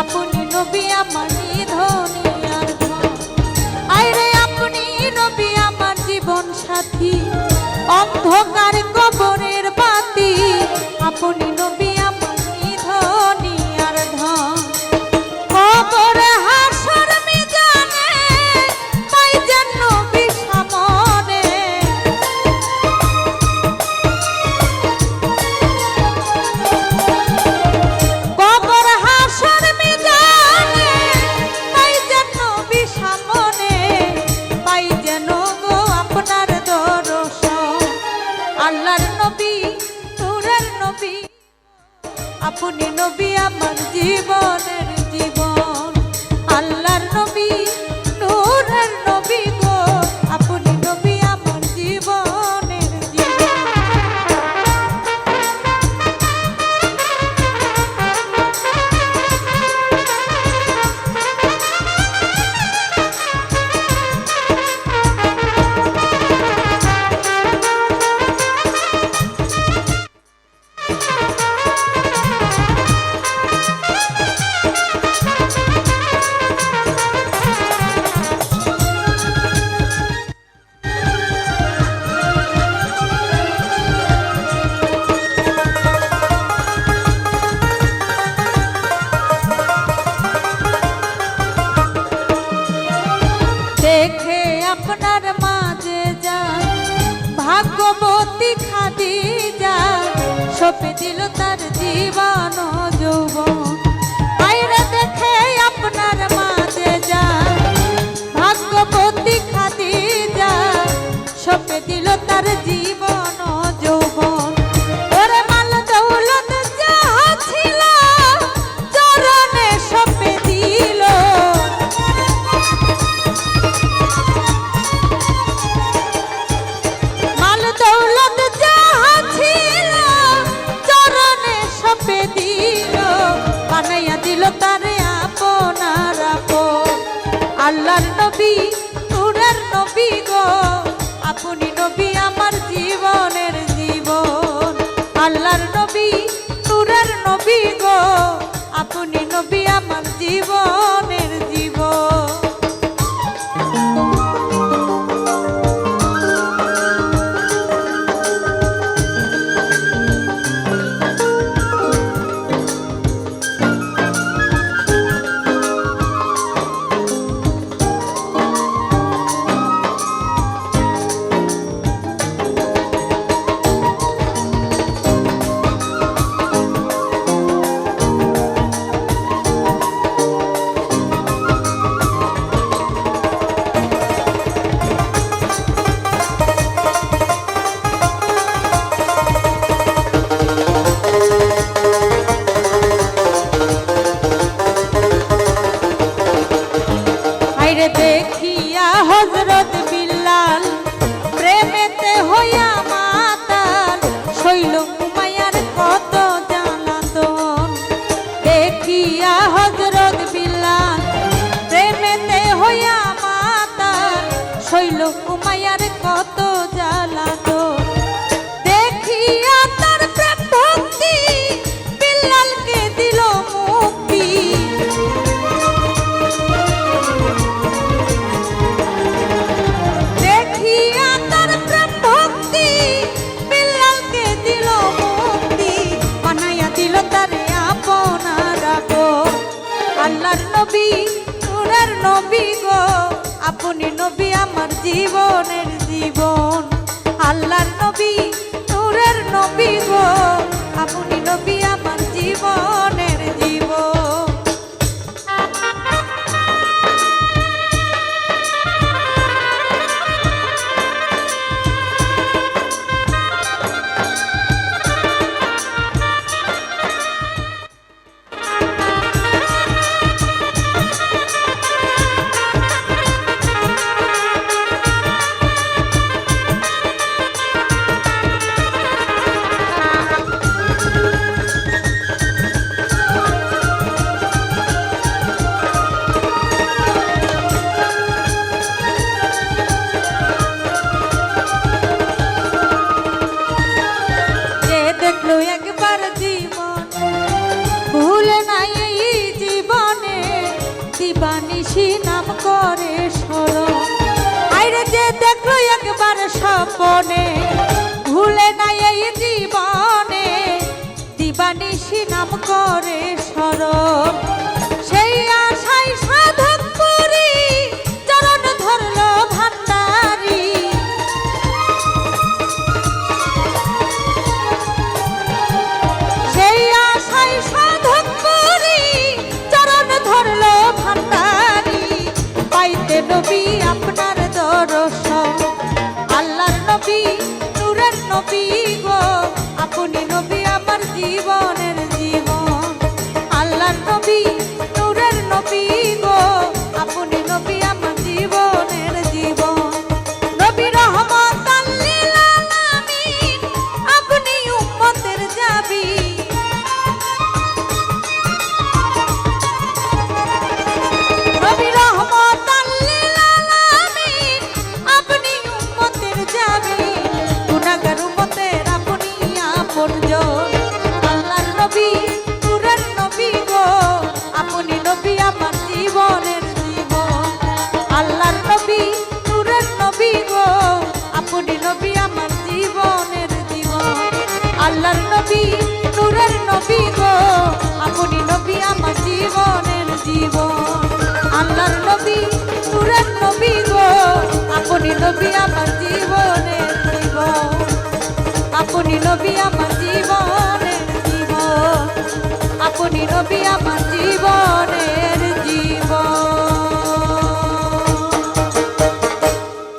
আপনি নবী আমার নিধনি আর ধন। আইরে আপনি নবী আমার জীবন সাথী, অন্ধকার কবরের বাতি। আপনি নবী আমার নিধনি আর ধন। কবরে হাসর মিজানে পাই যেন নবী সামনে। কবর হাসর মিজানে পাই যেন নবী সামনে। পাই যেন গো আপনার দর্শন। আল্লাহর নবী নূরের নবী, আপনি নবী আমার জীবনের জীবন। আল্লাহর নবী নূরের নবী গো, আপনি নবী আমার জীবনের জীবন। দেখে আপনার মাঝে যায় ভাগ্যবতী খাদিজা, সঁপে দিল তার জীবন যৌবন। বাইরে দেখে আপনার মাঝে যায় ভাগ্যবতী খাদিজা, সঁপে দিল তার জীবন যৌবন। ওরে মাল দৌলত যাহা ছিল চরণে সঁপে দিল। মাল দৌলত যাহা ছিল চরণে সঁপে দিল। বানাইয়া দিল তারে আপনার আপন। আল্লাহর নবী নূরের নবী গো, আপনি নবী আমার জীবনের জীবন। আল্লাহর নবী নূরের নবী গো, আপনি নবী আমার জীবনের জীবন। দেখিয়া হযরত বিল্লাল প্রেমেতে হইয়া মাতাল, শৈল উমাইয়ার কত জ্বালাতন। দেখিয়া হযরত বিল্লাল প্রেমেতে হইয়া মাতাল, শৈল উমাইয়ার কত জ্বালাতন। দেখিয়া তার প্রেম ভক্তি বিল্লালকে দিল মুক্তি। আল্লাহর নবী নূরের নবী গো, আপনি নবী আমার জীবনের জীবন। আল্লাহর নবী নূরের নবী গো, আপনি নবী আমার জীবনের জীবন। দিবানিশি নাম করে স্মরণ। আইরে যে দেখলো একবার স্বপনে, ভুলে নাই এই জীবনে, দিবানিশি নাম করে স্মরণ। সেই আশায় সাধক পুরি চরণ ধরলো ভান্ডারি। সেই আশায় সাধক পুরি চরণ ধরলো ভান্ডারি। পাইতে নবী আপনার দর্শন, আল্লাহর নবী নূরের নবী গো, আপনি নবী আমার জীবনের জীবন। আল্লাহর নবী নূরের নবী গো, আপনি নবী আমার জীবনের জীবন। নবী রহমতাল লিল আলামিন, আপনি উম্মতের জাবিন। নবী রহমতাল লিল আলামিন, আপনি উম্মতের জাবিন। গুনাহগার উম্মতের আপনি আপনজন। আল্লাহর নবী নূরের নবী গো, আপনি নবী আমার জীবনের জীবন। আল্লাহর নবী নূরের নবী গো, আপনি নবী আমার জীবনের জীবন। আল্লাহর নবী নূরের নবী গো, আপনি নবী আমার জীবনের জীবন। আল্লাহর নবী নূরের নবী গো, আপনি নবী আমার জীবন।